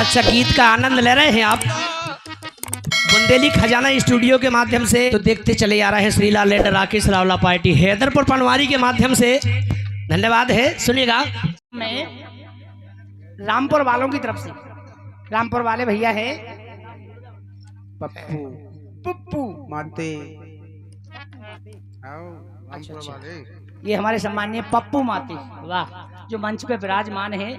अच्छा गीत का आनंद ले रहे हैं आप बुंदेली खजाना स्टूडियो के माध्यम से। तो देखते चले आ रहे हैं श्रीलाल लेट राकेश रावला पार्टी हैदरपुर पनवारी के माध्यम से। धन्यवाद है। सुनिएगा मैं रामपुर वालों की तरफ से, रामपुर वाले भैया है पप्पू पप्पू माते अच्छा। ये हमारे सम्मानीय पप्पू माते, वाह, जो मंच पे विराजमान है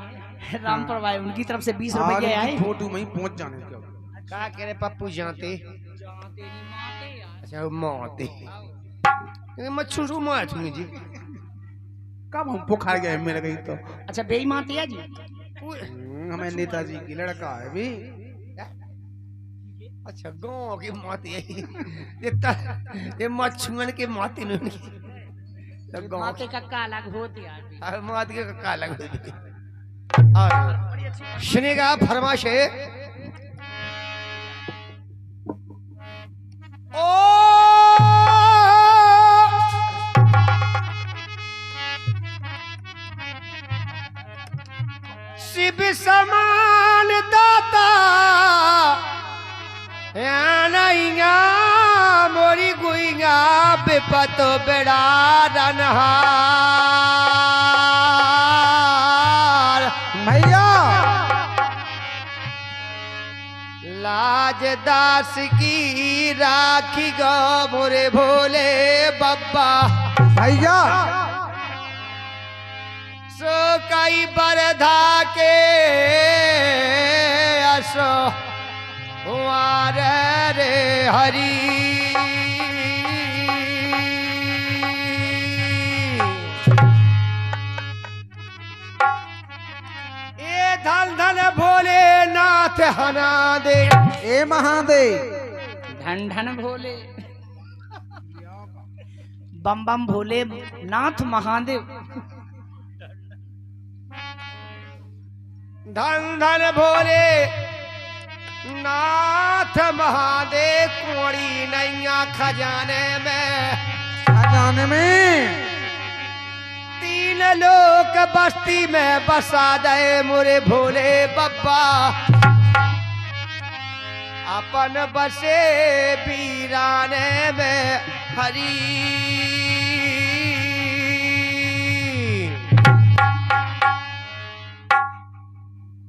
रामपुर वाले, उनकी तरफ से 20 रुपये आए। फोटो में पहुंच जाने क्या कहा कह रहे पप्पू जानते अच्छा माते मच्छू मात जी कब हम बुखार गए मेरे कहीं तो। अच्छा बेई माते है जी, हमें नेताजी की लड़का है भी। अच्छा गाँव की माते ये मच्छुअन के माते माते कक्का अलग होती है, मात के कक्का अलग होती। सुनेगा फरमाश है ओ शिव समान दाता नैया मोरी गुइया विपत बेड़ा रनहार भैया लाज दास की राखी गो मोरे भोले बब्बा भैया सो कई बरधा के असो हुआर रे हरी ए धन धन भोले नाथ हना दे ए महादेव धन धन भोले बम बम भोले नाथ महादेव। धन धन भोले नाथ महादेव कुंवरी नैया खजाने में 3 लोक बस्ती में बसा दे मोरे भोले बब्बा अपन बसे वीराने में हरी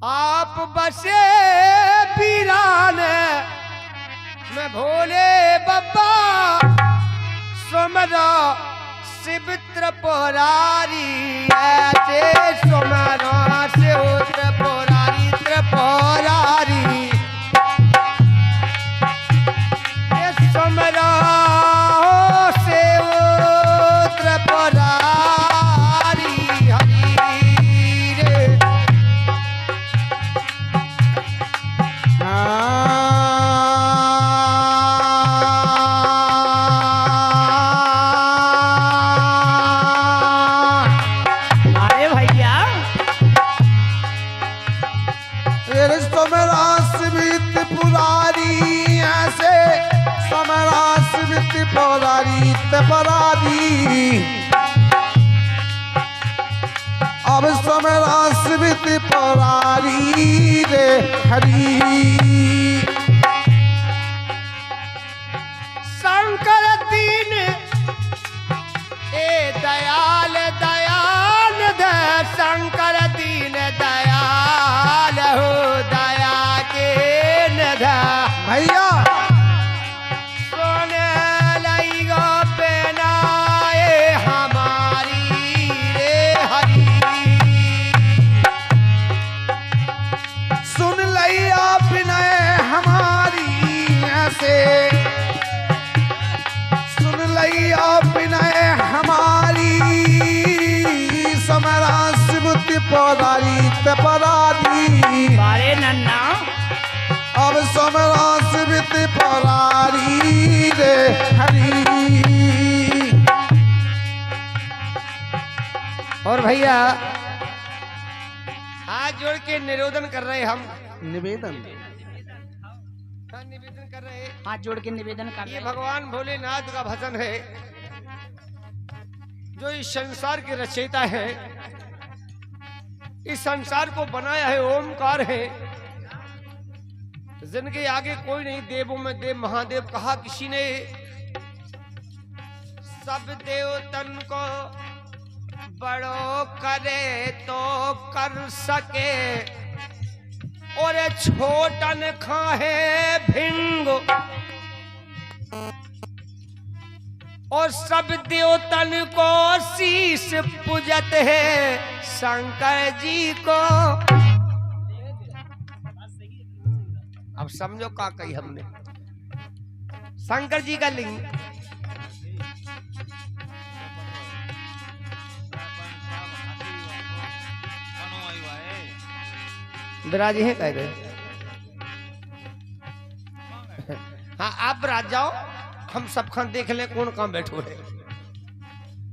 आप बसे वीराने में भोले बब्बा सुमरा शिव त्रिपुरारी ऐसे सुमरा शिव त्रिपुरारी त्रिपुरारी सुमरा शिव त्रिपुरारी हरी रे अरे भैया पुरारी ऐसे समरास वित पुरारी तपरारी अब समरास वित पुरारी रे हरी शंकर दीन ए दयाल दयाल द शंकर दीन दयाल हो दया के नधा भैया सोने लई गो पेनाए हमारी रे हरी सुन लैया विनय हमारी ऐसे सुन लैया विनय हमारी समरा शिवति पौरारी तपरारी बारे नन्ना अब समरा शिवति पौरारी रे हरी। और भैया हाथ जोड़ के निवेदन कर रहे हम निवेदन निवेदन कर रहे हाथ जोड़ के निवेदन कर ये भगवान भोलेनाथ का भजन है जो इस संसार के रचयिता है। इस संसार को बनाया है ओमकार है। जिनके आगे कोई नहीं, देवों में देव महादेव कहा किसी ने। सब देवतन को बड़ो करे तो कर सके, और छोटन खाए भिंग, और सब देवतन को शीश पूजत है शंकर जी को। अब समझो का कही हमने, शंकर जी का लिंग विराज है कह रहे। हाँ आप राज जाओ, हम सब खान देख ले कौन काम बैठो है।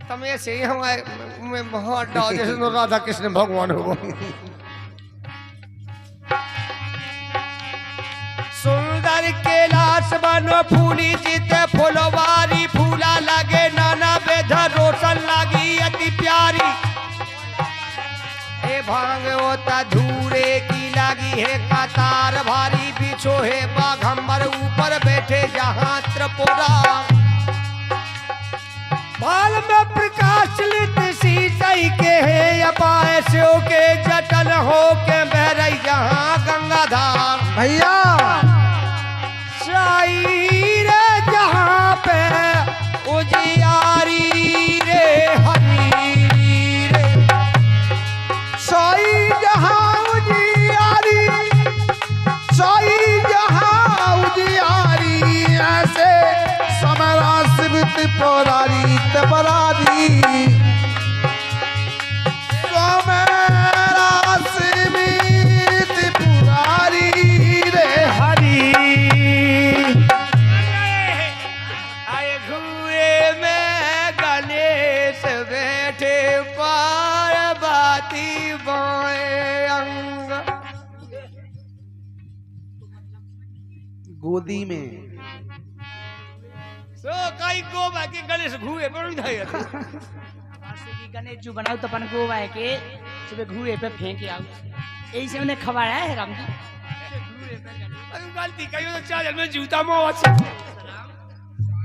तम ऐसे ही हमारे बहुत डाल जैसे राधा कृष्ण भगवान हो। सुंदर कैलाश बनो फूली जीते फुलवारी, फूला लगे नाना बेध रोशन लागी अति प्यारी। ए भांग होता धूरे की लागी है कतार भारी, पीछो है बाघंबर ऊपर बैठे जहां त्रिपुरा। बाल में प्रकाशलित सीतई के है अपाय शिव के जटन हो के बह रही जहां गंगाधार। भैया शाही रे जहां पे उजियारी रे हरी रे। सोई जहां उजियारी, सोई जहां उजियारी, ऐसे समरा शिवति पुरारी तपरारी। समरा शिवति पुरारी रे हरी। आए घूरे में गणेश बैठे पार्वती बाएं अंग। गोदी में सो कई को बाकी गणेश घूरे पर उठाया। गणेश जी बनाओ तो अपन गोवा है के सुबह घूरे पे फेंक आओ, यही से उन्हें खवाया है राम जी। अरे गलती कहियो तो चार में जूता में आवाज।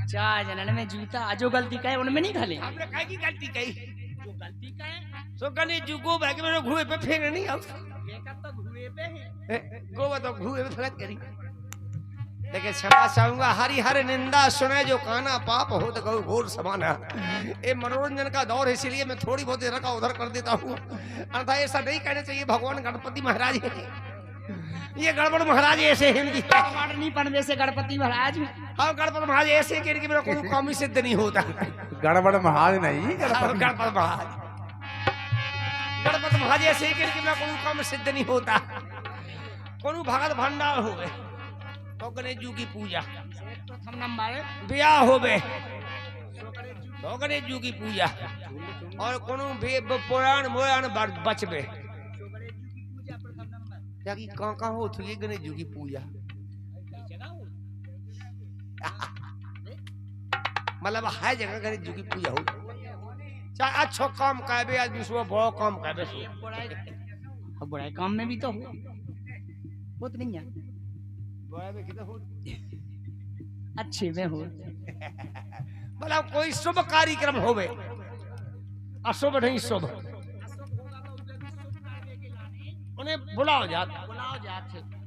4 जनन में जूता, जो गलती कहे उनमें नहीं खाले। आपने कहा की गलती कही, जो गलती कहे सो गणेश जी को बाकी में घूरे पे फेंक नहीं आओ। फेंका तो घूरे पे है, गोवा तो घूरे पे फेंक करी। लेकिन क्षमा चाहूंगा, हरि हर निंदा सुने जो काना पाप हो तो गौ घोर समाना। ये मनोरंजन का दौर है, इसलिए मैं थोड़ी बहुत इधर का उधर कर देता हूँ। अन्यथा ऐसा नहीं कहना चाहिए। भगवान गणपति महाराज ये गड़बड़ महाराज ऐसे हैं इनकी नहीं पढ़ जैसे गणपति महाराज। और गणपति महाराज ऐसे कि इनकी मेरा कोई काम ही सिद्ध नहीं होता। गड़बड़ महाराज नहीं, गणपति महाराज, गणपति महाराज ऐसे कि इनकी मेरा कोई काम सिद्ध नहीं होता। कोई भगत भंडार हो गए तो गणेश जी की पूजा, प्रथम नंबर ब्याह हो गए तो गणेश जी की पूजा, और कोनो पुराण मोराण बचबे क्या कि कहाँ हो तो ये गणेश जी की पूजा। मतलब हर जगह गणेश जी की पूजा हो, चाहे अच्छा काम कहबे आदमी सुबह बड़ा काम कहबे। अब बड़ा काम में भी तो हो, वो तो नहीं है अच्छे में हो। मतलब कोई शुभ कार्यक्रम होवे, अशुभ नहीं शुभ, उन्हें बुलाओ जात,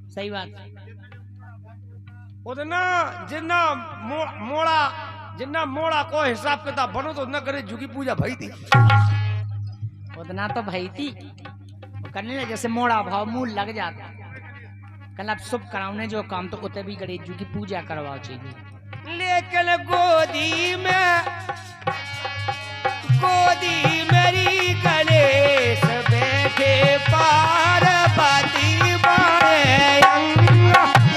सही बात। उतना जिन्ना मोड़ा जिन्ना मोड़ा को हिसाब किताब बनो तो न करे झुकी पूजा भई थी। उतना तो भई थी, करने लगे जैसे मोड़ा भाव मूल लग जाता। कल आप शुभ कराने जो काम तो उतने भी गणेश जी की पूजा करवाओ चाहिए। लेकिन गोदी मेरी गणेश बैठे पार्वती बाएं अंग।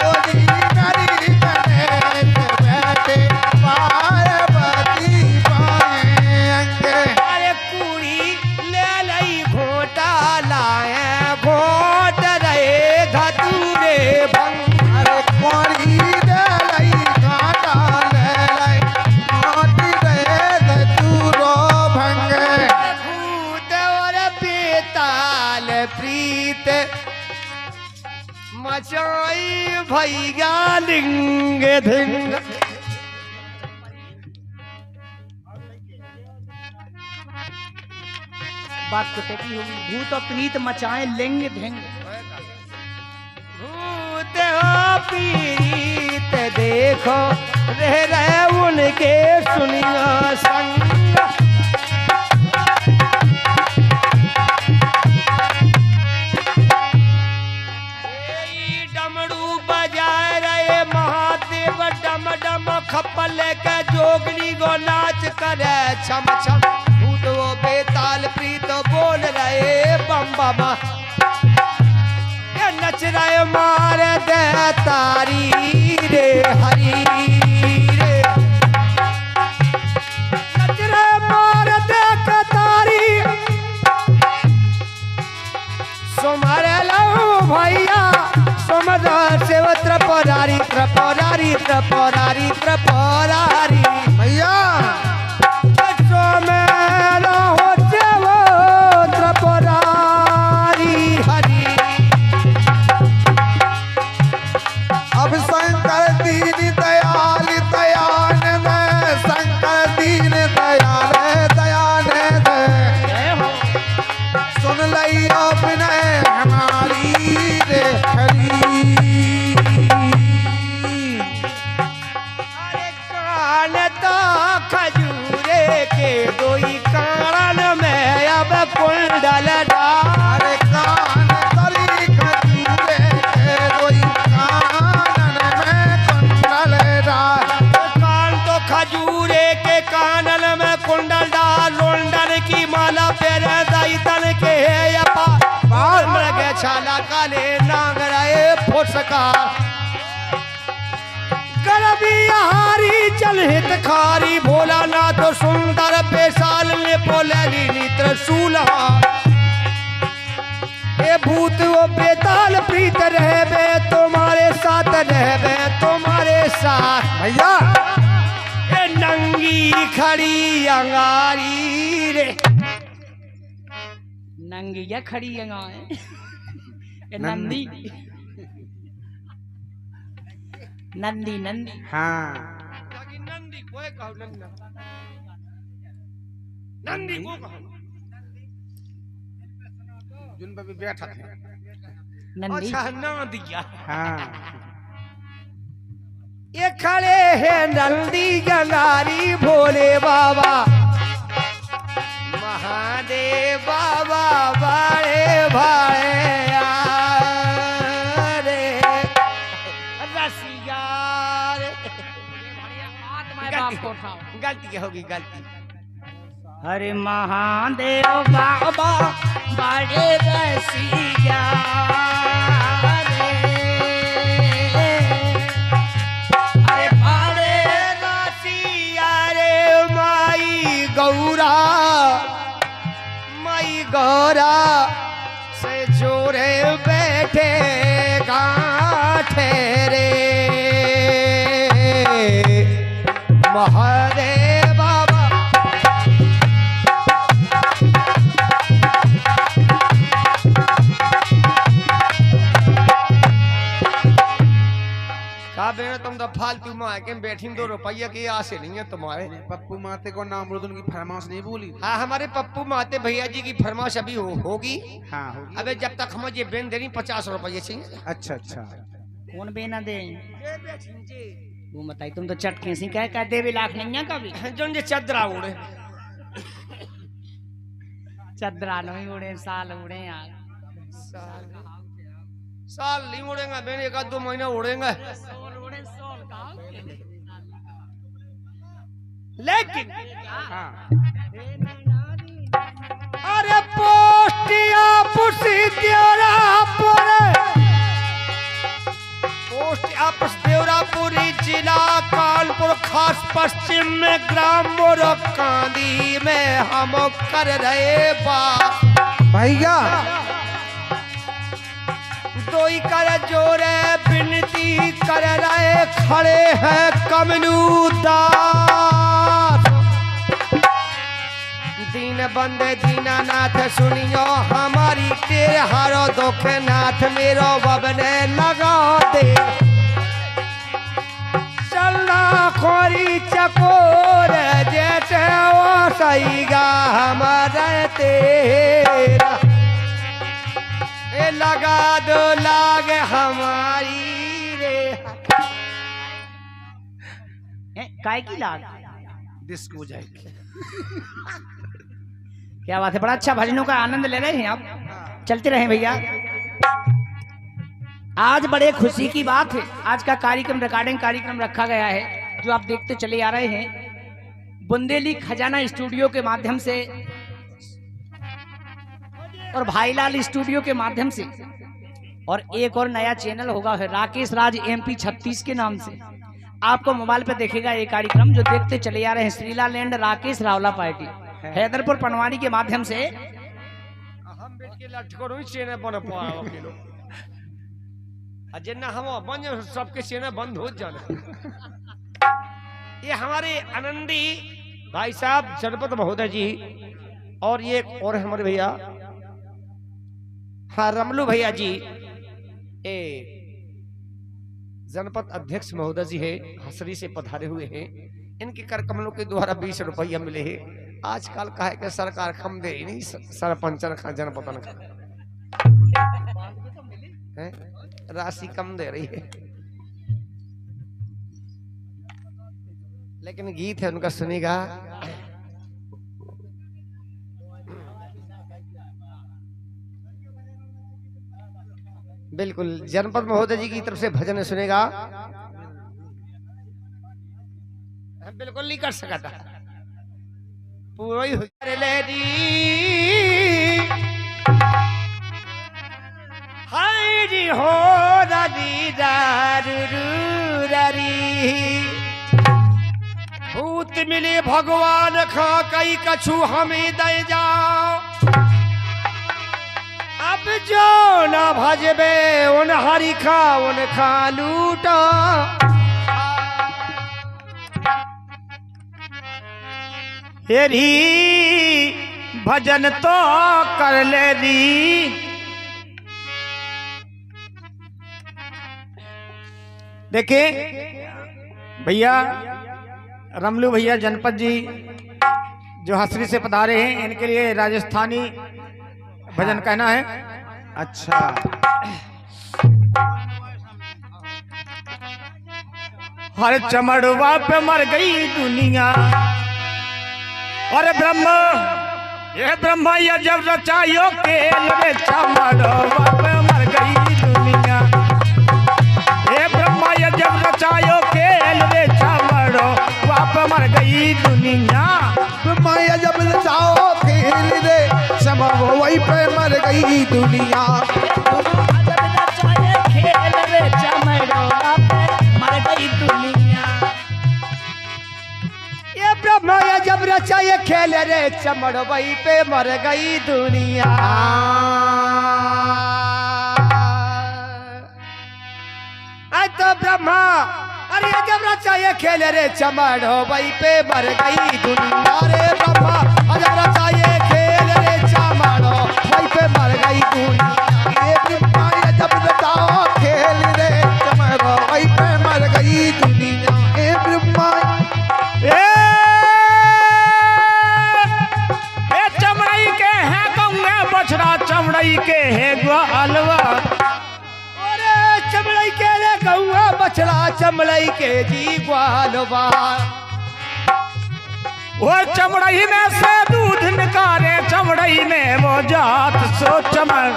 गोदी मेरी गणेश बैठे पार्वती बाएं अंग। अरे कुड़ी ले लई घोटा लाए, घोट रहे धतूरे भंग। अरे कोरी दे लई घाटा ले लई, घाटी दे धतूरो भंग। मचाई भैया लिंग धिंग। बात तो की होगी, भूत और प्रीत मचाए लिंग धिंग। भूत हो पीड़ित देखो रह रहे उनके सुनिया संग। डमरू बजाए रहे महादेव डम डम खप्पल के जोगनी गो नाच करे छम छम। भूत वो बेताल प्रीत बोल रहे बम बम। ये नच रहे मार दे तारी रे हरी रे। नच रहे मार दे तारी सुमर लो भैया सुमर शिव त्रिपुरारी त्रिपुरारी त्रिपुरारी त्रिपुरारी भैया सुमर हो शिव त्रिपुरारी हरि। अब शंकर दीन दयाल दयानंद शंकर दीन दयाल दयानंद सुन लिया विनय हमारी रे हरी। अरे कान तो खजूरे के दोई कान में अब कुंडल डाल। अरे कान तली खजूरे के दोई कानन में कुंडल डाल। कान तो खजूरे के कानन में कुंडल डाल। रोंडन की माला पेर दैतन के अपा बाल मृग छाला काले नाग रहे फुसकार। गरबिहारी चल हितखारी भोलानाथ सुंदर बेसाल ने पोलैली नेत्र शूला। ए भूत वो बेताल प्रीत रहबे तुम्हारे साथ रहबे तुम्हारे साथ। भैया ए नंगी खड़ी अंगारी रे। नंगिया खड़ी है नंदी नंदी नंदी। हाँ नंदी कोई कहो नंदी को कहो जिन पर भी बैठा थे। नंदी। अच्छा ना दिया। हाँ ये खड़े हैं नंदी गंगारी भोले बाबा महादेव बाबा बड़े भाड़े रे रसिया रे। गलती होगी गलती। हरे महादेव बाबा बड़े रसिया रे। अरे बड़े रसिया रे माई गौरा माई गौरा से जोड़े बैठे गांठे रे महादेव बाबा। का बेटा तुम तो फालतू में आके बैठी 2 रुपया की आस नहीं है तुम्हारे। पप्पू माते को नाम रुदन की फरमाइश नहीं भूली। हाँ हमारे पप्पू माते भैया जी की फरमाइश अभी होगी। हाँ होगी। अबे जब तक हम ये बेन देनी 50 रुपये चाहिए। अच्छा अच्छा कौन बेना दे वो बताई। तुम तो चटके सी कह देवे लाख नहीं है कभी। जो ये चदरा उड़े चदरा नहीं उड़े साल उड़े यार। साल नहीं उड़ेगा बेन 1-2 महीना उड़ेंगे। लेकिन हाँ अरे पोस्टिया पुसी तेरा पुरे पोस्ट आपस देवरापुरी जिला कानपुर खास पश्चिम में ग्राम मोरकांदी में हम कर रहे बात। भैया दोई कर जोरे विनती कर रहे खड़े हैं कमलू दास। दीन बंदे दीनानाथ सुनियो हमारी तेरे हारो दुख नाथ मेरो बबने लगा दे चलना खोरी चकोर जैसे वो सहीगा हमारा तेरा ए लगा दो लाग हमारी रे काय की लाग डिस्को हो जाएगी। क्या बात है, बड़ा अच्छा भजनों का आनंद ले रहे हैं आप। चलते रहे भैया। आज बड़े खुशी की बात है, आज का कार्यक्रम रिकॉर्डिंग कार्यक्रम रखा गया है जो आप देखते चले आ रहे हैं बुंदेली खजाना स्टूडियो के माध्यम से और भाईलाल स्टूडियो के माध्यम से, और एक और नया चैनल होगा है राकेश राज MP 36 के नाम से। आपको मोबाइल पे देखेगा ये कार्यक्रम जो देखते चले आ रहे हैं श्रीला लैंड राकेश रावला पार्टी हैदरपुर पनवाड़ी के माध्यम से। हम बैठ के लटको रोई चेने बन पाओ के लोग अजन्ना हम बन सबके चेने बंद हो जाने। ये हमारे आनंदी भाई साहब जनपद महोदय जी और ये और हमारे भैया हाँ रमलू भैया जी ए जनपद अध्यक्ष महोदय जी है हसरी से पधारे हुए हैं। इनके कर कमलों के द्वारा 20 रुपया मिले हैं। आजकल का है कि सरकार खम दे नहीं सरपंचन खा जनपदन का राशि कम दे रही है, लेकिन गीत है उनका सुनेगा। बिल्कुल जनपद महोदय जी की तरफ से भजन सुनेगा। बिल्कुल नहीं कर सका था पूरा ही हो भूत मिले भगवान खा कई कछु हमें दे जाओ अब जो न भजबे उन हरि खा उन खा लूटा हेरी भजन तो कर ले री। देखिए भैया रमलू भैया जनपद जी जो हसरी से पधारे हैं, इनके लिए राजस्थानी भजन कहना है। अच्छा हर चमड़वा पे मर गई दुनिया और ब्रह्म ये ब्रह्म ये जब रचायो केल रे चमड़वा पे मर गई दुनिया ये ब्रह्म ये जब रचायो केल रे चमड़वा पे मर गई दुनिया ब्रह्म ये जब रचाओ खेल रे चमड़वा वही पे मर गई दुनिया खेल रे चमड़वा पे मर गई दुनिया। ये ब्रह्मा ये जब रचाए खेल रे चमड़वई पे मर गई दुनिया। तो ब्रह्मा अरे जब रचाए खेल रे चमड़वई पे मर गई दुनिया रे ब्रह्मा जब रचाए खेल रे चमड़वई पे मर गई दुनिया। ये ब्रह्मा ये जब रचाओ खेल रे चमड़वई पे मर गई दुनिया। ये ब्रह्मा चमड़ाई के है गंगा बछड़ा चमड़ाई के है ग्वालवा अरे चमड़ाई के रे गौआ बछड़ा चमड़ाई के जी ग्वालवा वो चमड़ाई में से दूध निकाले चमड़ाई में वो जात सो चमड़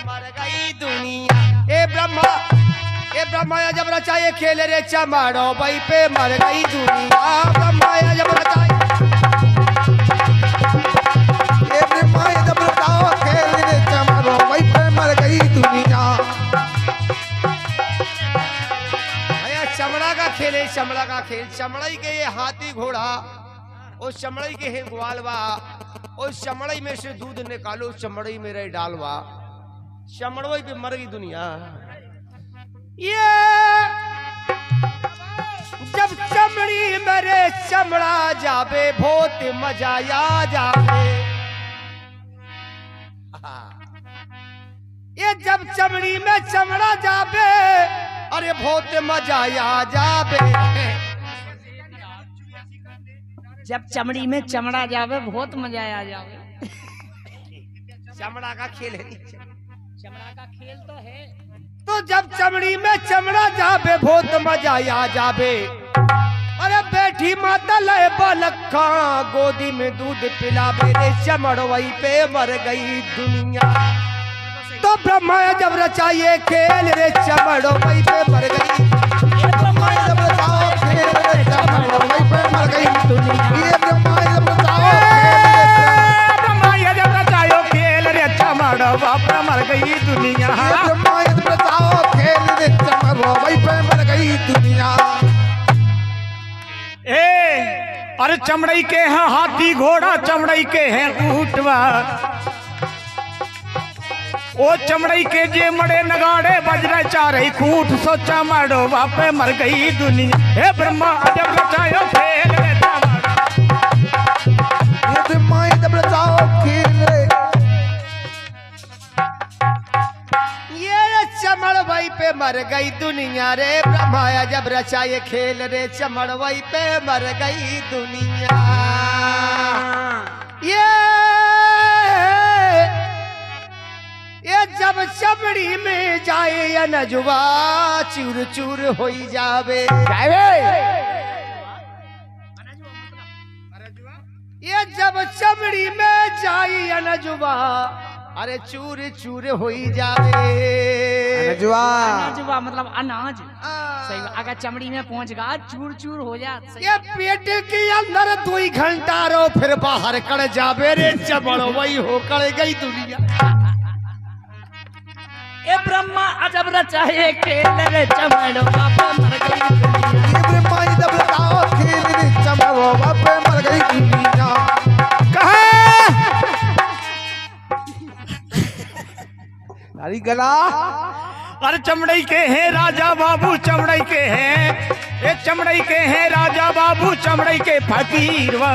मर गई दुनिया। ए ब्रह्मा जब रचाए खेल रे चमड़ो बई पे मर गई दुनिया। ब्रह्मा जब रचाए जब रचाओ खेल रे चमड़ो बई पे मर गई दुनिया। चमड़ा का खेल है चमड़ा का खेल चमड़ाई के ये हाथी घोड़ा उस चमड़ाई के है ग्वालवा उस चमड़ाई में से दूध निकालो चमड़ाई में रह डालवा चमड़वाई पे मर गई दुनिया। ये जब चमड़ी मेरे रे चमड़ा जाबे बहुत मजा आ जाबे। ये जब चमड़ी में चमड़ा जाबे अरे बहुत मजा आ जाबे। जब चमड़ी में चमड़ा जावे बहुत मजा आ जावे। चमड़ा का खेल है नहीं, चमड़ा का खेल तो है। तो जब चमड़ी में चमड़ा जाबे बहुत मजा आ जाबे। अरे बैठी माता लय बालका गोदी में दूध पिलावे रे चमड़वई पे मर गई दुनिया। तो ब्रह्मा जब रचाए खेल रे चमड़वई पे मर गई। ब्रह्मा जब रचाओ खेल रे चमड़वई पे मर गई दुनिया। ये ब्रह्मा जब रचाओ खेल रे चमड़वा पे मर गई दुनिया। ब्रह्मा जब रचाओ खेल रे चमड़वई पे मर गई दुनिया। अरे चमड़ई के हैं हाथी घोड़ा, चमड़ई के हैं ऊँटवा। ओ चमड़ई के जे मड़े नगाड़े बजरे चारे खूट। सो चमड़ो वापे मर गई दुनिया। हे ब्रह्मा जब रचायो खेल रे ये ब्रह्मा जब रचाओ खेल रे। ये चमड़वई पे मर गई दुनिया रे। ब्रह्मा जब रचाए खेल रे चमड़वई पे मर गई दुनिया। ये जब चमड़ी में जाए या नजुआ चूर चूर हो जावे। ये जब चमड़ी में जाए या नजुआ अरे चूर चूर हो जावे। अनाजवा मतलब अनाज। सही अगर चमड़ी में पहुंच गया चूर चूर हो जा। ये पेट के अंदर 2 घंटा रो फिर बाहर कड़ जावे रे चमड़वई हो कड़ गई दुनिया। ए ब्रह्मा अजब रचाए खेल रे चमड़वा पे मर गई दुनिया। ये ब्रह्मा जब रचाओ खेल रे चमड़वा पे मर गई दुनिया। नारी गला। अरे चमड़ई के हैं राजा बाबू, चमड़ई के हैं ये चमड़ई के हैं राजा बाबू, चमड़ई के फकीरवा।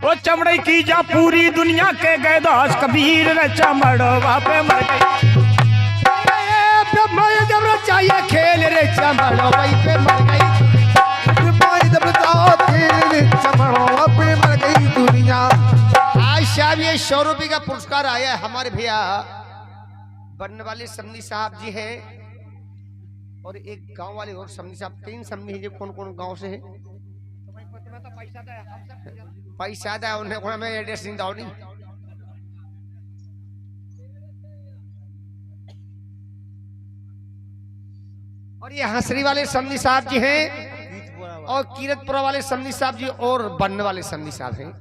वो चमड़ई की जा पूरी दुनिया के गए दास कबीर रे चमड़वा पे मर गई। ब्रह्मा जब रचाया खेल रे चमड़वई पे मर गई। ब्रह्मा जब रचाओ खेल रे चमड़वा पे मर गई दुनिया। आज शाम ये 100 रुपये का पुरस्कार आया है हमारे भैया बनने वाले समनी साहब जी हैं और एक गांव वाले और समनी साहब। 3 समनी है जो कौन कौन गांव से है। पैसा दा उन्हें मैं एड्रेस नहीं दाओ नहीं। और ये हंसरी वाले समनी साहब जी हैं और कीरतपुरा वाले समनी साहब जी और बनने वाले समनी साहब हैं।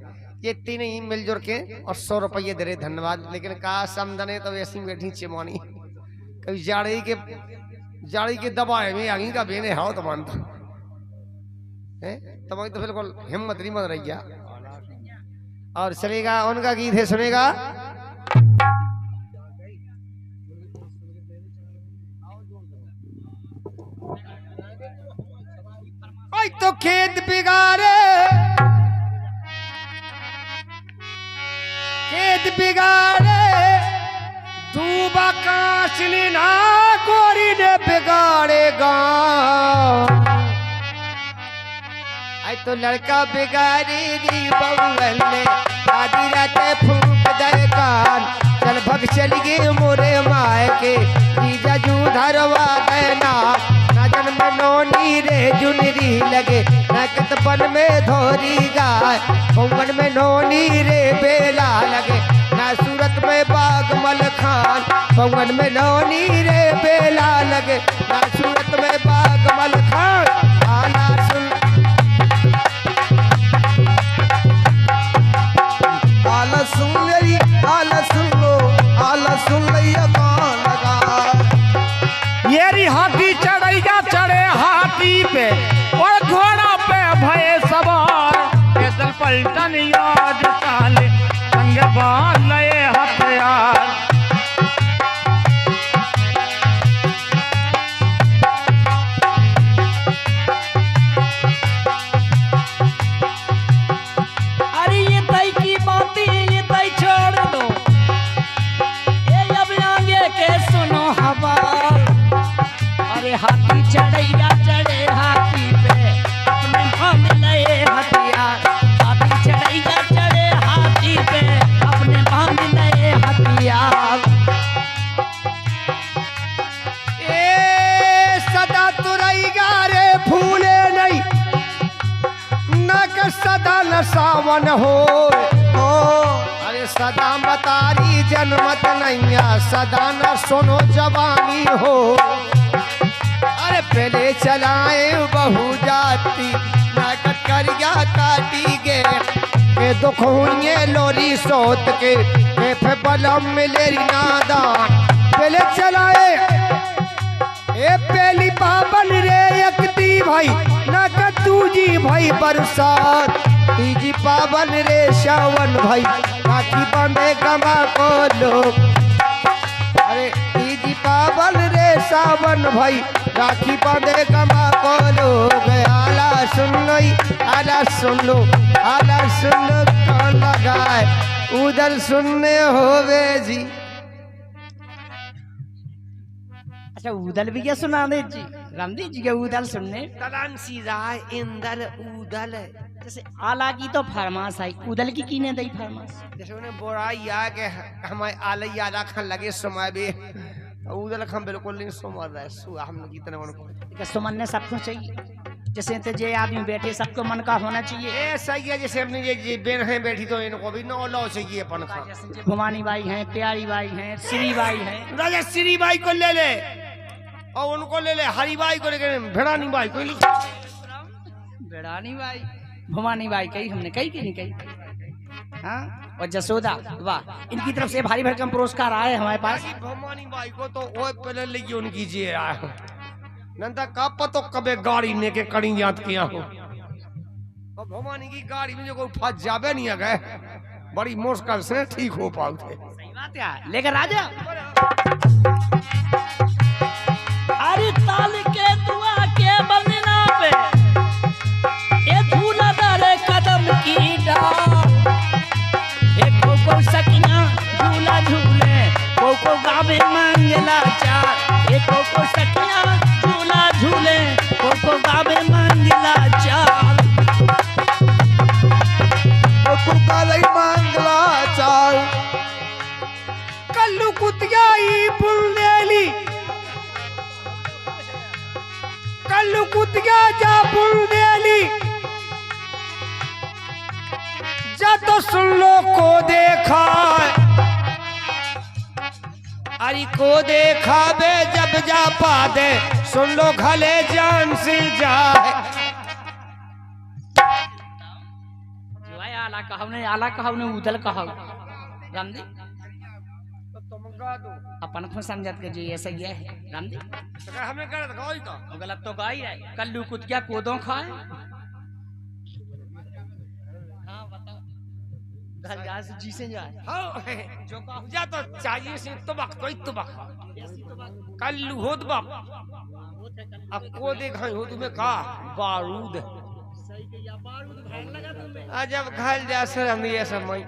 ये 3 ही मिलजुल के और 100 रुपये दे रहे। धन्यवाद। लेकिन कहा समझने तो ऐसी बैठी चिमोनी कभी जाड़ी के दबाए में आगे का बेने हाओ तो मानता है तुम्हारी तो बिल्कुल हिम्मत नहीं मत रही गया। और चलेगा उनका गीत है सुनेगा। तो खेत बिगाड़े दूबा काशनी ना गोरी ने बिगाड़ेगा। आई तो लड़का बिगाड़ेगी बउअल ने आधी रात फूक दे कान। चल भग चल गए मोरे माए के जीजा जू धरवा देना। ना जन्म नोनी रे जुनरी लगे ना कतपन में धोरी गाय। पवन में नोनी रे बेला लगे ना सूरत में बाग मल खान। पवन में नोनी रे बेला लगे ना सूरत में बाग मल खान। आला सुन आला सुन लिया कौन लगा। ये री हाथी चढ़ैया चढ़े हाथी पे और घोड़ा पे भये सवार। पैदल पलटन याद काले संग बांध लए हथियार। अरे हाथी चढ़ैया चढ़े हाथी पे अपने भाम लए हथियार। हाथी चढ़ैया चढ़े हाथी पे अपने भाम लए हथियार। ए सदा तुरैया रे फूले नहीं न कर सदा न सावन हो। अरे सदा मतारी जन्मत नैया सदा न सुनो जवानी हो। अरे पहले चलाए बहु जाती नाकट करिया काटी गे के दुख हुए लोरी सोत के फे बलम मिलेरी नादान। पहले चलाए ए पहली पावन रे यकती भाई ना कतूजी भाई बरसात। तीजी पावन रे श्रावण भाई राखी बांधे गमा को लोग। अरे तीजी पावन रे सावन भाई राखी बांधे गमा को लोग। आला सुन लो आला सुन लो आला सुन लो कौन लगाए उधर सुनने होवे जी। अच्छा उदल भी क्या सुना दे जी रामदेव जी के उदल सुनने। तलांसी राय इंदल उदल जैसे आला की तो फरमाश आई उदल की कीने दई फरमाश। जैसे उन्हें बुराई आ के हमारे आलई आला खान लगे सुमाए भी उदल खान बिल्कुल नहीं सुमा रहे सु हम कितने मन को सुमन सबको चाहिए जैसे ते जे आदमी बैठे सबको मन का होना चाहिए। ए सही है जैसे अपनी ये बेन है बैठी तो इनको भी नौ लो चाहिए अपन का। भवानी बाई हैं प्यारी बाई हैं श्री बाई हैं। राजा श्री बाई को ले ले और उनको ले ले हरी बाई को लेकर भेड़ानी बाई को भेड़ानी बाई भवानी बाई कही हमने कही कि नहीं कही। हाँ और जसोदा वाह इनकी तरफ से भारी भरकम पुरस्कार आए हमारे पास। भवानी बाई को तो वो पहले लेगी उनकी जी आया नंदा का पतो कबे गाड़ी ने के कड़ी याद किया हो। और भवानी की गाड़ी में जो कोई फंस जावे नहीं गए बड़ी मुश्किल से ठीक हो पाते। सही बात है लेकर राजा अरे ताल के दुआ के बंदना पे ये झूला दारे कदम की डाल। एक को सकिना झूला झूले को गावे मंगला चार। एक को सकिना झूला झूले को गावे मंगला चार। को गावे मंगला चार। कल्लू कुतियाई बुंदेली कल्लू कुतिया जा बुंदेली जा तो सुन लो को देखा। अरे को देखा बे जब जा पा दे सुन लो घले जान से जाए। आला कहा उदल कहा रामदेव तो तुम गा दो अपन को समझत के जी ऐसा ही है रामदेव। तो हमें गलत गाई तो गलत तो गा ही है कल्लू कुतिया कोदों खाए। हाँ बताओ घर यहाँ से जी से जाए हाँ जो जा तो चाहिए से तुबक कोई तुबक कल्लू होत बाप अब को देखा हो तुम्हें का बारूद जब घायल जा सर हम ये समय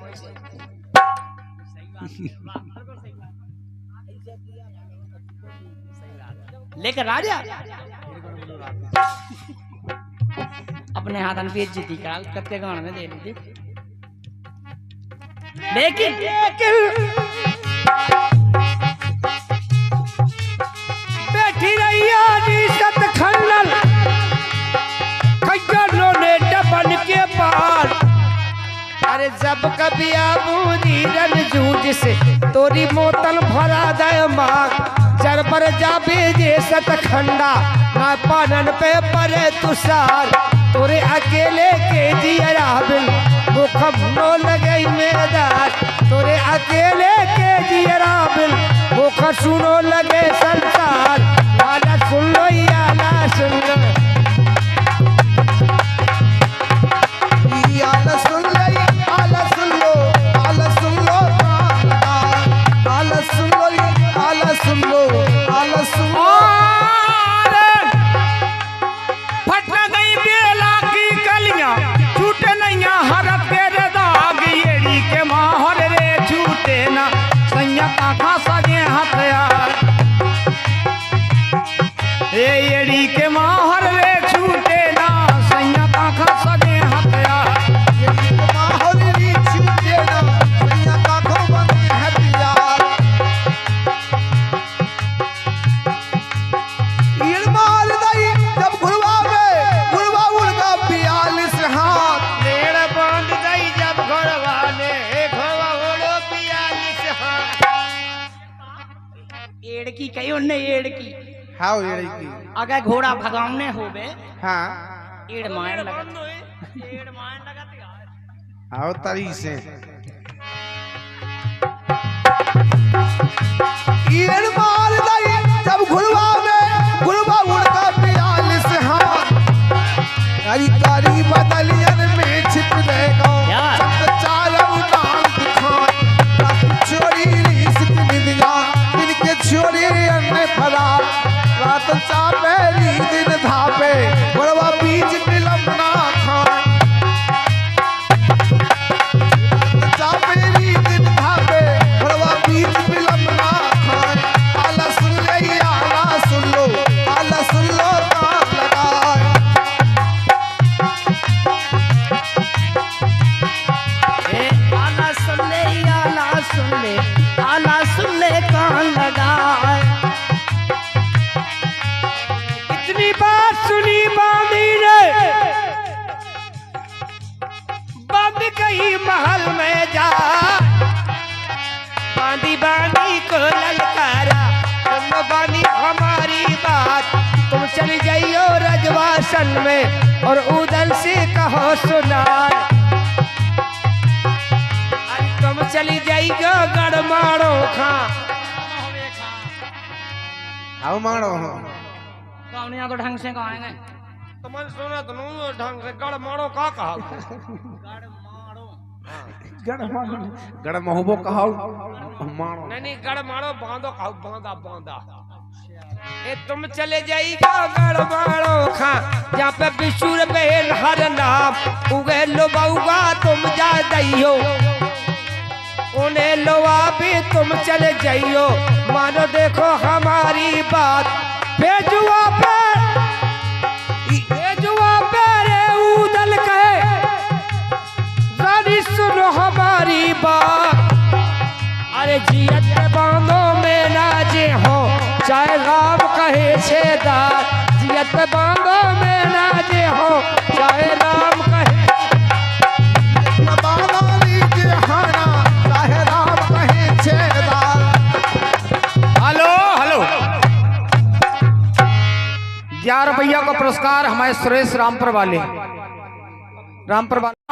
लेकर राजा अपने हाथन पे जीती का कत्ते गाने में दे ली लेकिन बैठी रही आदि सत खंडल खैरों ने डबल के पार। अरे जब कभी आबूदी रन जूझ से तोरी मोतन भरा दे मार। जर पर जाबे जे सत खंडा ना पानन पे परे तुषार। तोरे अकेले के जिया बिल मुख नो लगे मैदान। तोरे अकेले के जिया बिल मुख सुनो लगे संसार। आला सुन लो आला सुन लो आला सुन लो आला सुन लो आला सुन लो आला सुन लो आला सुन लो आला सुन लो। फटना गई बेला की कलियां छूटे नहीं हर तेरे दाग। येड़ी के माहौल रे छूटे ना सैया का सजे हथियार। ए एड़ी के माहर रे छूटे ना सैया ताखा सगे हत्या लेड़ बांध दई जब घरवा ने घरवा ओड़ो पियालिस हाथ एड़की कही उनने एड़की हाँ ये की अगर घोड़ा भगावने होवे हाँ एड़ मार लगा आओ तरी से ईड़ मार दई जब घुड़वा में घुड़वा उड़का 42 हाथ हरी कारी बदलियन में छिप देगा यार। चारों नाम दिखाए चोरी रिस्क निदिया दिन के चोरी अन्य फरा रात चापे दिन धापे घुड़वा बीच विलंबना खाए चापेरी दिन भावे घोड़वा बीच विलंबना खाए आला सुन ले आला सुन लो काम लगाए ए आला सुन ले आला सुन ले कान लगा इतनी बात सुनी बांधी ने बांध कहीं महल में जा बांधी बांधी को ललकारा तुम बांधी हमारी बात तुम चली जाइयो रजवासन में और उदल से कहो सुना तुम चली जाइयो गड़माड़ो खा आओ मारो कौनिया तो ढंग से कहेंगे तुम्हारे सुना तो नहीं ढंग से गड़माड़ो का कहा गड़ महोबो कहा मारो नहीं गड़माड़ो बांधो खाओ बांधा बांधा ए तुम चले जाइएगा गड़माड़ो खा जहाँ पे बिशुर बेल हर नाम उगे लो बाऊगा तुम जा दइयो उन्हें लोआ भी तुम चले जाइयो मानो देखो हमारी बात भेजुआ पे रे उदल कहे रानी सुनो हमारी बात अरे जियत बांधो में नाजे हो चाहे राम कहे छेदार जियत बांधो में नाजे हो चाहे राम कहे हेलो हेलो 11 रुपया का पुरस्कार हमारे सुरेश रामपुर वाले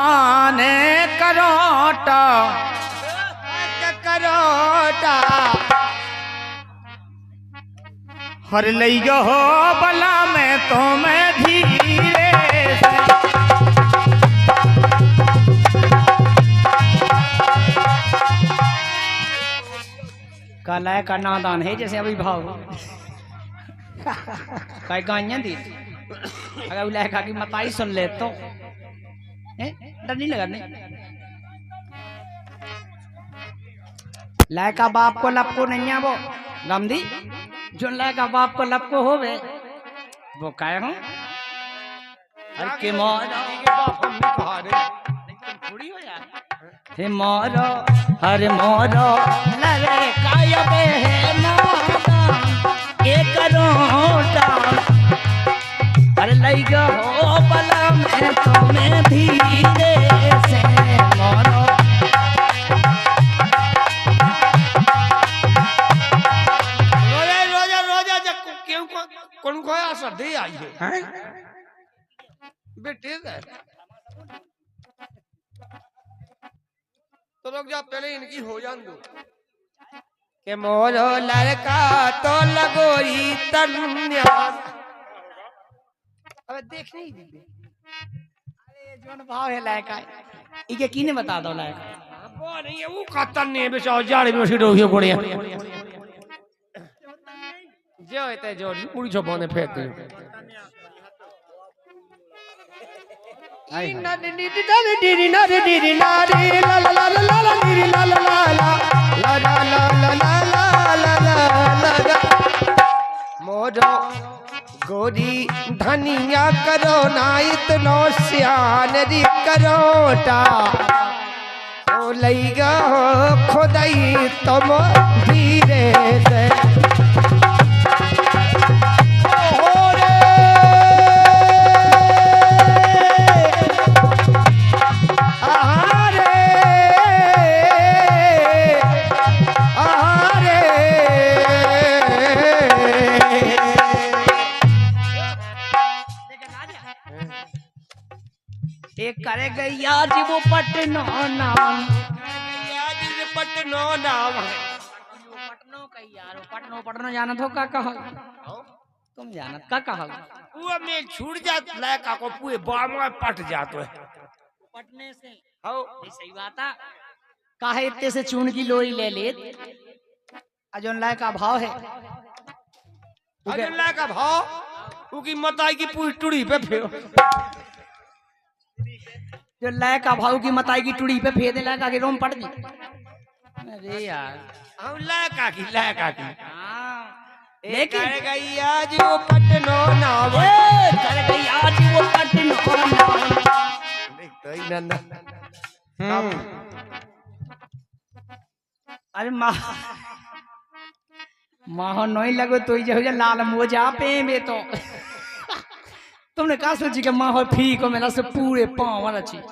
आने करोटा हर लइयो हो बला में तो मैं धीरे से काला का नादान है जैसे अभी भाव काय गाइयां दी अगर उलाय का की मताई सुन ले तो डर नहीं लगा नहीं लायका बाप को लपको नहीं है वो गमदी जो लायका बाप को लपको हो वे वो काय हूँ अरे के मोरो थोड़ी हो यार हे मोरो हरे मोरो लरे कायबे है नादान एक रोटा अरे लई गो हो बला में तो मैं धीरे से मोरो कौन को सर्दी आई है बेटे तो लोग जा पहले इनकी हो जान दो के मोरो लड़का तो लगोरी तन्या अबे देख नहीं दीदी अरे जोन भाव है लायका इके किने बता दो लायका वो नहीं है वो कातन नहीं बेचाओ जाड़े में सीधो ही कोड़िया जो इतने जो पूरी छपाने फेंकते मोरो गोरी धनिया करो ना इतनो सियान री करोटा ओ लईगा खुदाई तुम धीरे से ओ रे आहारे आहारे एक करे गई आज वो पटनो नाम पटनो नाम पटनो कही यार पटनो पटनो जानत हो का कहा तुम जानत का कहा वो में छूट जात लड़का को पूरे बामा पट जातो है पटने से हो ये सही बात है काहे इतने से चून की लोई ले ले अजोन लाय का भाव है अजन लड़का भाव उकी मताई की पूरी टुड़ी पे फेरो जो लय का भाव की मताई की टुड़ी पे फेदे लगा के रोम पड़ दी अरे यार हम लड़का की लेकिन कर गई आज वो पटनो नाम कर गई आज वो पटनो नाम देखतो ही नंदा अरे माह नहीं लगो तो जो लाल मोजा पे में तो तुमने कहा सोची कि माँ फी को मेरा से पूरे पाँव वाला चीज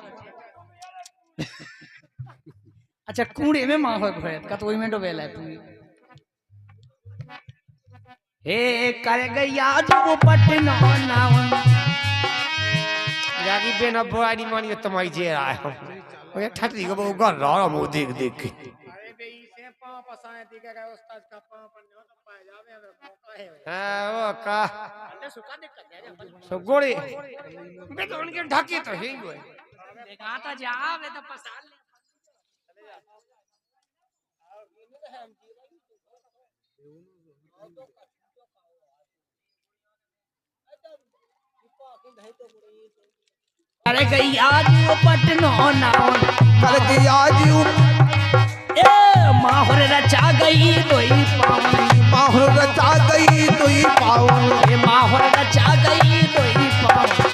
अच्छा कूड़े में माँ हो का तो में डोबेला है पूरी हे कर गई आज वो पटनो नाम जागी बेना बुआनी मानी तुम्हारी जे रहा है ओए ठटरी को वो कर रहा मु देख देख के अरे बे इसे पांव पसाए दिखे का उस्ताद का पांव पर नहीं तो पाए जावे अगर मौका है हां वो का अल्लाह सुका देख कर जा सब गोड़े बे तो उनके ढके तो है ही वो देखा तो जा वे तो पसाल ले अरे गई आज वो पटनो नाम कर गई आज ए माहौर रचा गई तोई पावन माहौर रचा गई तो ही पाऊं ए माहौर रचा गई तोई पावन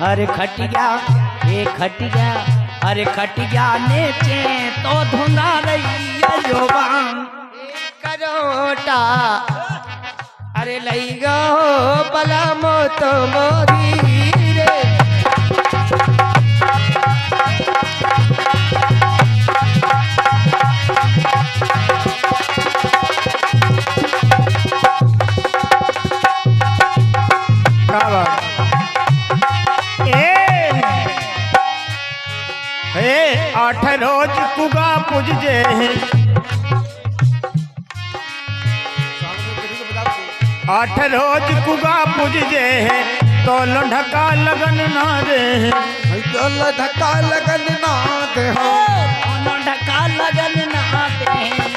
अरे खटिया ए खटिया अरे खटिया नेचे तो धुंधा रही जोबान करोटा अरे लई गो बला मत मोरी रे आठ रोज कुगा पुजजे आठ रोज कुगा पुजजे तो लंढका लगन ना दे तो धक्का लगन ना दे हो दोनों ढका लगन नहाते हैं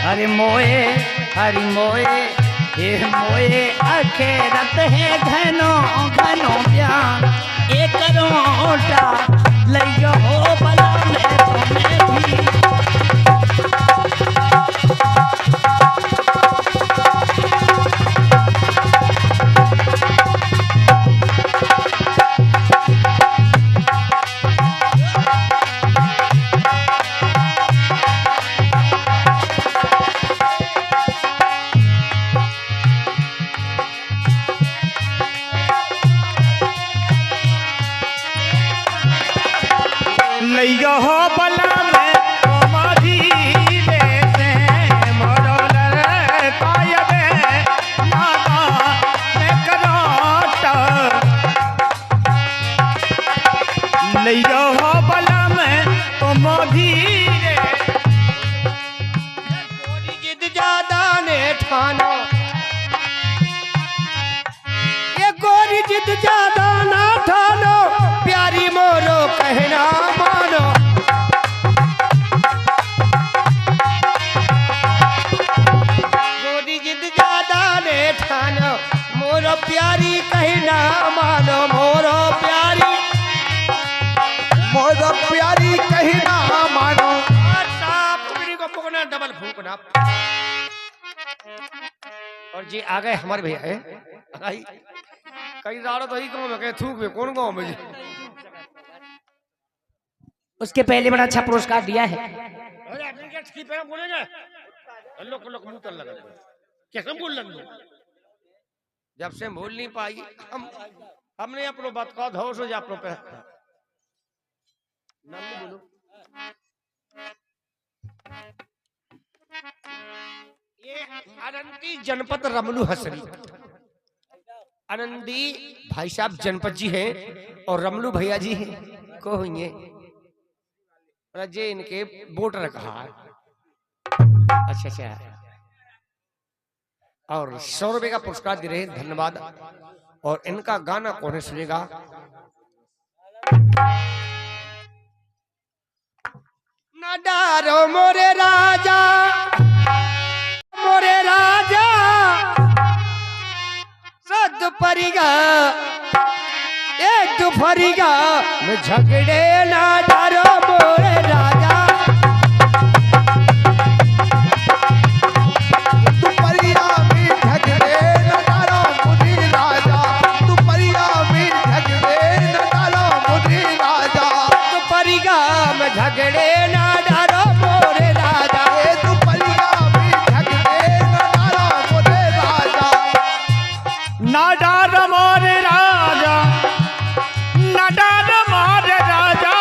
हरि मोए ये मोए अखेरत है घनो घनो प्यार एक रोटा लइयो हो बला में तुम्हें भी लइयो हो बला में तुम्हारी देते मोरो लरे कायबे नागा में करोटा लइयो हो बला में तुम्हारी गोरी जिद ज्यादा ने ठानो ये गोरी जिद ज्यादा ना ठानो प्यारी मोरो कहना मानो गोरी जिद ज्यादा ने ठानो मोरो प्यारी कहना मानो मोरो प्यारी कहना मानो साप को पकड़ना डबल फूकना। और जी आ गए हमारे भैया है कई दाड़ो तो ही गाँव में कहे थूक में कौन गाँव में जी उसके पहले बड़ा अच्छा पुरस्कार दिया है। अरे अपने क्या की पे बोलेंगे लोग मुंह तर लगा कैसे बोल लग जब से भूल नहीं पाई हमने अपनो बात का धोस हो जा अपनो पे नाम नहीं बोलो। ये अनंती जनपद रमलू हसरी आनंदी भाई साहब जनपद जी हैं और रमलू भैया जी हैं को हुई जे इनके वोटर कहा। अच्छा अच्छा और 100 रुपए का पुरस्कार दे रहे हैं धन्यवाद। और इनका गाना कौन सुनेगा? ना डारो मोरे राजा सद परिगा एक फरिगा में झगड़े ना डारो मोरे राजा झगड़े ना डारो मोरे राजा तू परिया में झगड़े ना डारो मोरे राजा ना डारो मोरे राजा ना डारो मोरे राजा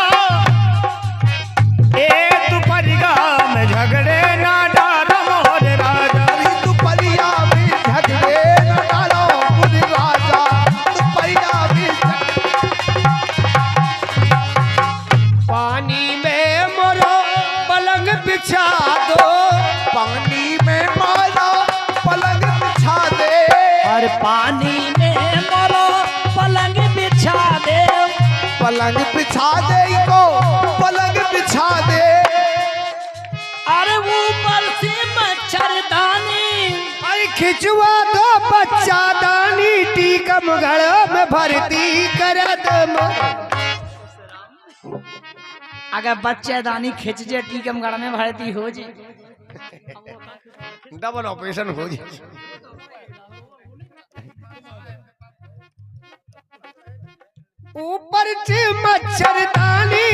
ए तू परिया में झगड़े ना डारो मोरे राजा तू परिया में झगड़े ना डारो मोरे राजा तू परिया में पानी बिछा दो पानी में मारा पलंग बिछा दे और पानी में मारो पलंग बिछा दे पलंग बिछा दे को पलंग बिछा दे। अरे ऊपर से मच्छरदानी अरे खिंचवा दो बच्चा दानी टीकम घर में भर्ती कर दम। अगर बच्चेदानी खिंच जे टीकम गढ़ में भर्ती हो जे डबल ऑपरेशन हो जाए। ऊपर से मच्छरदानी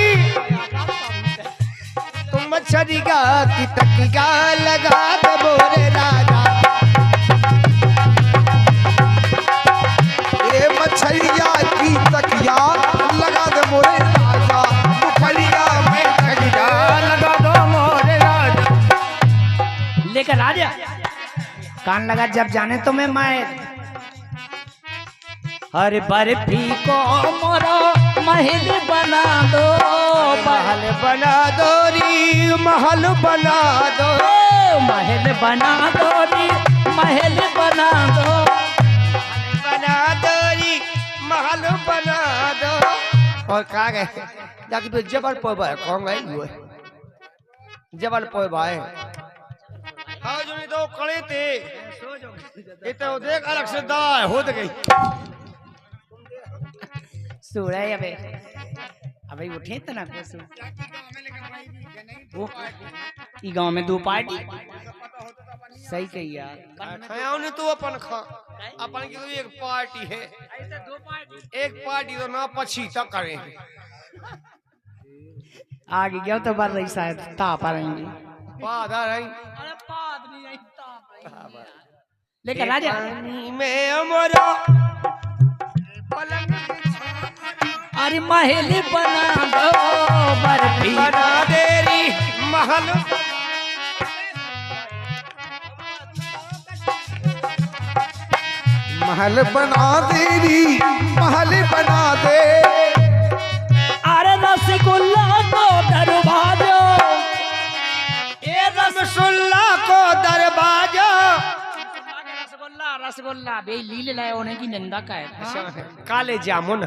तुम मच्छरी का की तकिया लगा दो मोरे राजा ये मच्छरिया की तकिया लगा दो मोरे राजा लगा दो मोरे राजा लेकर राजा कान लगा जब जाने तो मैं हर बर्फी को मोरो महल बना दो महल बना दो री महल बना दो महल बना दो री महल बना दो बना दो री महल बना दो। और कहा गए जाके तो जबलपुर कौन गए जबलपुर भाई हाँ जो नहीं तो कड़े थे ये तो देख अलग से दाय हो गई सूरा अबे अबे उठे तो ना को वो ई गांव में 2 पार्टी सही कही यार खाया ने तो अपन की तो एक पार्टी है एक पार्टी तो ना पछी तक करें आगे गया तो बार रही शायद ताप आ रहेंगे बाद आ रही अरे बाद नहीं आई ताप लेकिन राजा में अमरा पलंग अरे महल बना दो बर्फी बना देरी महल महल बना देरी महल बना दे। अरे रसगुल्ला को दरवाजा ये रसगुल्ला को दरवाजा रसगुल्ला रसगुल्ला बे लीले लाए होने की निंदा का है काले जामुन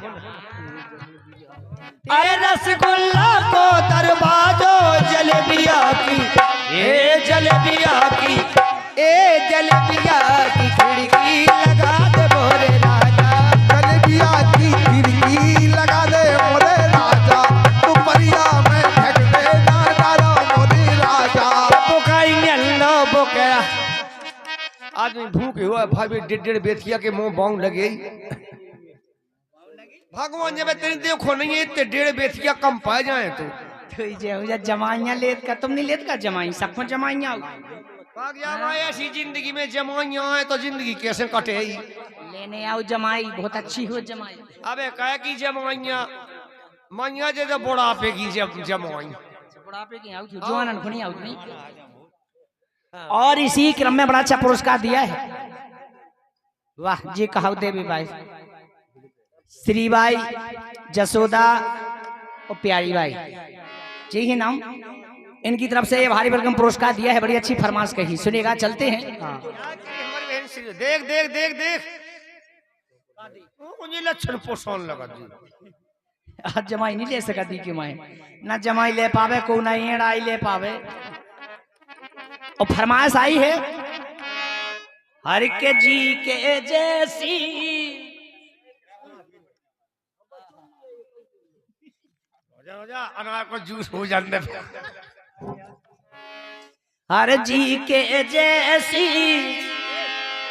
अरे रसगुल्ला को दरवाजो जलेबिया की ए जलेबिया की खिड़की लगा दे मोरे राजा जलेबिया की खिड़की लगा दे मोरे राजा तू परिया में झगड़े ना डालो मोरे राजा तो खाएंगे वो कह आदमी भूख हुआ है भाई 1.5 बेतिया के मुंह बांग लगे भगवान जब तेरी देखो नहीं है ते 1.5 बेतिया कम पा जाए तो ये जमाइयां लेत का तुम नहीं लेत का जमाई सबको जमाइयां भाग जा भाई ऐसी जिंदगी में जमाइयां आए तो जिंदगी कैसे कटे लेने आओ जमाई बहुत अच्छी हो जमाई अबे कह की जमाइयां माइया जे बुढ़ापे की जमाई बुढ़ापे की आउट जवानन खुनी आउट नहीं। और इसी क्रम में बड़ा अच्छा पुरस्कार दिया है वाह जी कहाव देवी भाई श्री बाई जसोदा और प्यारी बाई जी ही नाम इनकी तरफ से ये भारी भरकम पुरस्कार दिया है। बड़ी अच्छी फरमाइश कही सुनिएगा चलते हैं। देख देख देख देख मुझे लक्षण पोषण लगा आज जमाई नहीं ले सका दी कि मैं ना जमाई ले पावे को ना एड़ाई ले पावे। और फरमाइश आई है हर के जी के जैसी हो जा अनार को जूस हो जाने हर जी के जैसी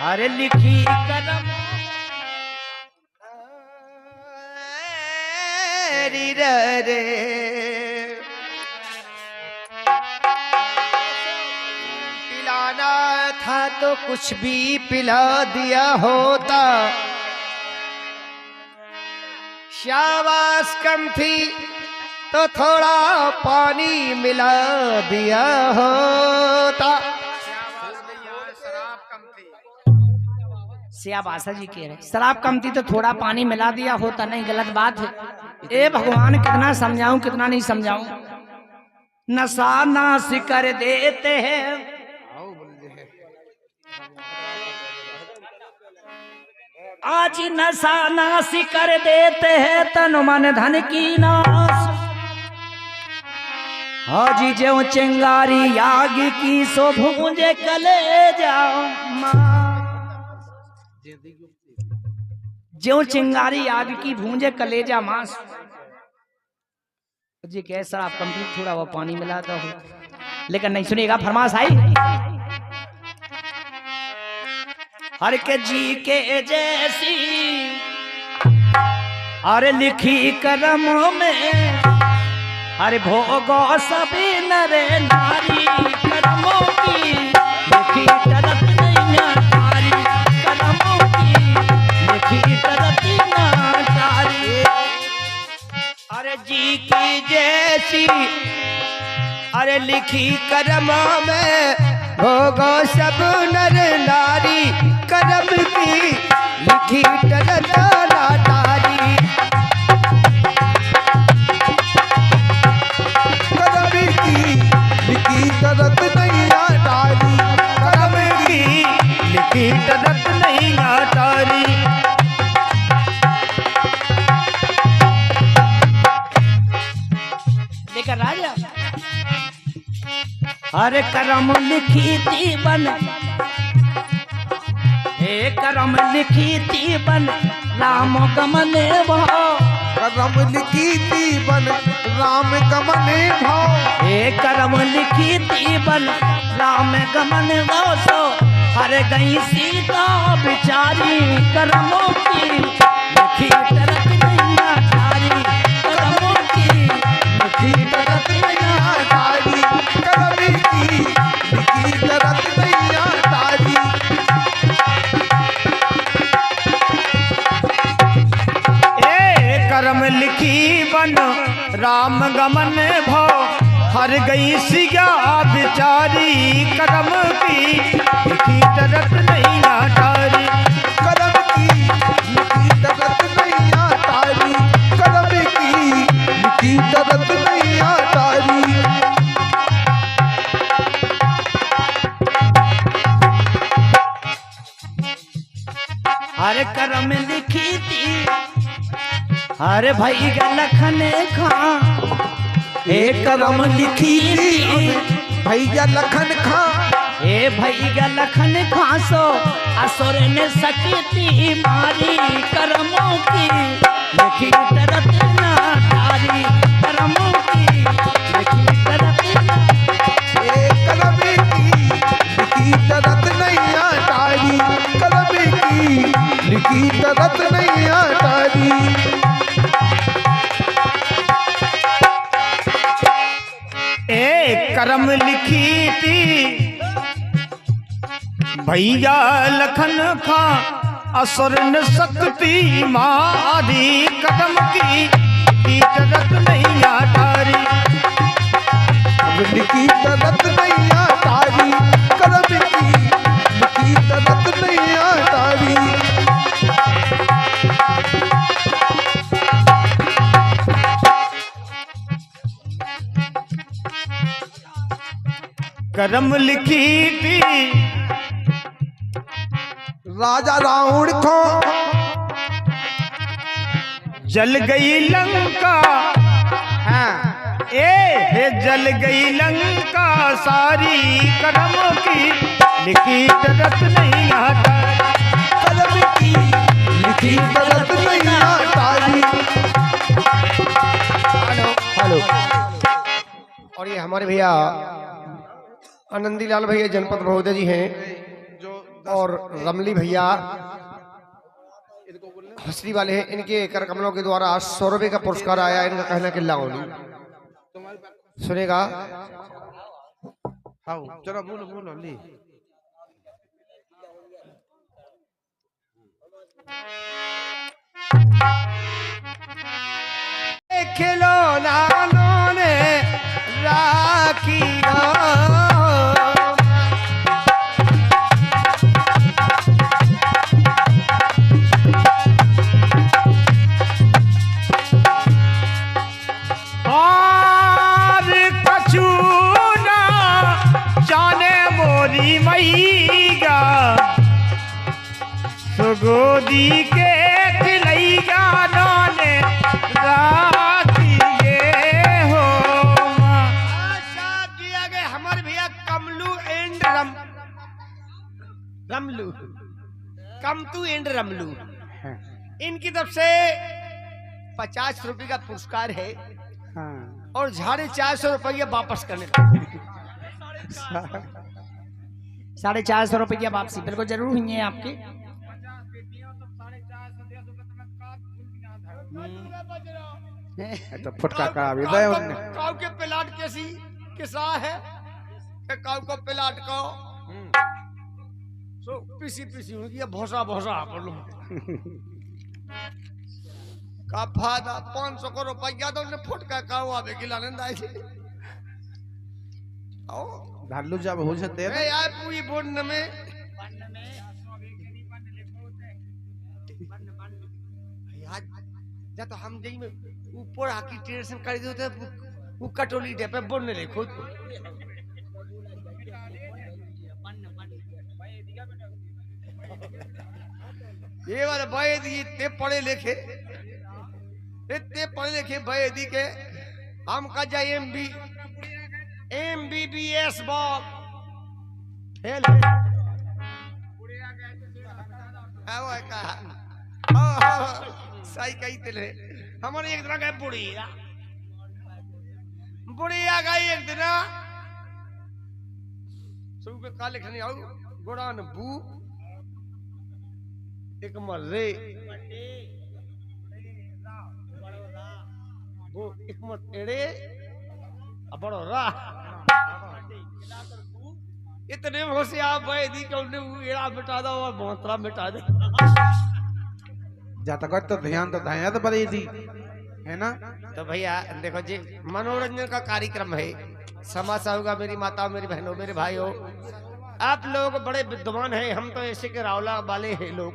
हर लिखी कलम रे पिलाना था तो कुछ भी पिला दिया होता शाबाश कम थी तो थोड़ा पानी मिला दिया होता। सिया बासा जी कह रहे शराब कम थी तो थोड़ा पानी मिला दिया होता। नहीं गलत बात है। ए भगवान कितना समझाऊं कितना नहीं समझाऊं। नशा नाश कर देते हैं आज नशा नाश कर देते हैं तन मन धन की नाश। हाजी जो चिंगारी आग की सो भूंजे कले जाओ जो चिंगारी आग की भूंजे कलेजा मांस। जी कैसा आप कंप्लीट थोड़ा वो पानी मिलाता हो लेकिन नहीं सुनेगा। फरमाइश आई हर के जी के जैसी अरे लिखी करमों में अरे भोगो सभी नरे नारी करमों की लिखी तरफ नहीं नारी करमों की लिखी तरफ नारी। अरे जी की जैसी अरे लिखी करमों में भोगो सब नर नारी करम की लिखी तरफ नारी लिखी तरत नहीं आटारी करम की लिखी तरत नहीं आटारी। लेकर राजा अरे करम लिखी थी बन हे करम लिखी थी बन राम गमने भाव करम लिखी थी बन राम गमने भाव हे करम लिखी थी बन राम गमन भाव सो हर गई सीता बिचारी करमों की लिखी तरफ नहीं आटारी करमों की लिखी तरफ नहीं आटारी करम की लिखी तरत नहीं आटारी। ए करम लिखी बन राम गमन भाव हर गई सिया बिचारी करम की लिखी तरत नहीं आटारी करम की लिखी तरत नहीं आटारी करम की लिखी तरत नहीं आटारी। हर करम लिखी थी अरे भाई लखन खां एक करम लिखी थी भैया लखन खां ए भैया लखन खां सो असुर ने सकती मारी करमों की लिखी तरत ना तारी करमों की लिखी तरत ना करम की करम लिखी थी भैया लखन खा असुर न सकती मारी कदम की तरत नहीं तारी लिखी तरत नहीं तारी करम की लिखी तरत नहीं तारी करम लिखी थी राजा रावण को जल गई लंका हे जल गई लंका सारी करम की लिखी तरत नहीं आता करम की लिखी तरत नहीं तारी। हेलो। और ये हमारे भैया आनंदी लाल भैया जनपद महोदय जी हैं और रमली भैया हसरी वाले हैं। इनके कर कमलों के द्वारा 100 रुपए का पुरस्कार आया। इनका कहना कि लाओनी सुनेगा। चलो बोलो बोलो ली खिलौना ने राखी गोदी के खिलैया ने राखी ये हो किया गया। हमारे भैया कमलू एंड रमलू कमतू एंड रमलू इनकी तरफ से 50 रुपए का पुरस्कार है और 450 रुपया वापस करने का 450 रुपए की वापसी बिल्कुल जरूर हुई है आपकी। तो फुटका का विदाई उनने काऊ के प्लाट कैसी किसा है कि काऊ को प्लाट को सो पीसी पीसी हुई ये भोसा भोसा कर लो का फायदा 500 को रुपया तो ने फुटका काऊ आवे गिलाने दाई आओ धालू जब हो जाते ए यार पूरी बोन में या तो हम जई में ऊपर आकी टेंशन कर दे तो वो कटोली डे पे बोलने ले खुद ये वाले भाई दी इतने पढ़े लिखे भाई के हम का जाए MBBS बॉब फेल है वो का सही कही तेरे हमारे एक तरह का बुढ़िया गई एक दिन सब पे काले खनी आऊ गोड़ान बू एक मर्रे वो एक मत एड़े बड़ो रा इतने होशियार भाई दी के उन्हें एड़ा मिटा दो और मोहतरा मिटा दे जाता कर तो ध्यान तो धाया तो बड़ी थी है ना। तो भैया देखो जी मनोरंजन का कार्यक्रम है। समाचार होगा मेरी माता मेरी बहनों मेरे भाइयों आप लोग बड़े विद्वान हैं। हम तो ऐसे के रावला वाले हैं लोग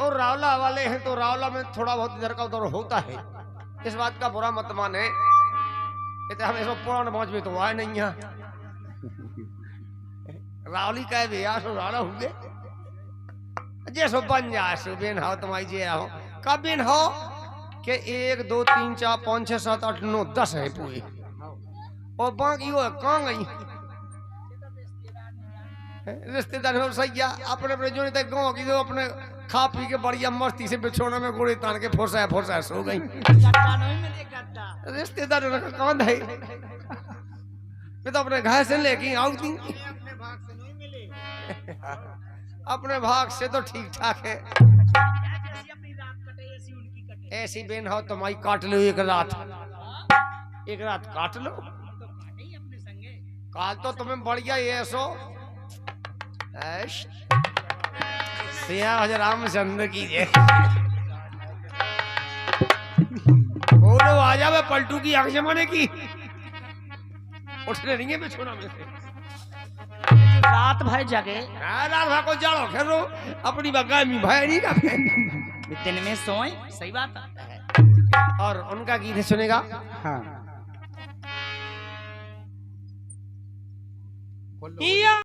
और रावला वाले हैं तो रावला में थोड़ा बहुत इधर का उधर होता है। इस बात का बुरा मत माने तो हम ऐसा पुरान मौज में तो आए नहीं है रावली का भैया सो रावला होंगे जैसो बन जाए सो बेन हो तुम्हारी जे हो कब बेन हो के 1 2 3 4 5 6 7 8 9 10 है पूरी और बाकी वो कहाँ गई रिश्तेदार हो सैया अपने अपने जो तक गाँव की जो अपने खा पी के बढ़िया मस्ती से बिछोना में गोड़ी तान के फोसा सो गई रिश्तेदार कौन है मैं तो अपने घर से लेके आऊ थी अपने भाग से तो ठीक ठाक है। ऐसी बेन हो तुम्हारी काट लो एक रात काट लो काल तो तुम्हें बढ़िया ये सो सिया रामचंद्र की जय। बोलो आ जावे पलटू की आंख जमाने की उठने नहीं है बिछोना में से। रात भर जगे रात भर को जाड़ो खेलो अपनी बगामी भाई नहीं रखे दिन में सोए, सही बात है। और उनका गीत सुनेगा। हाँ।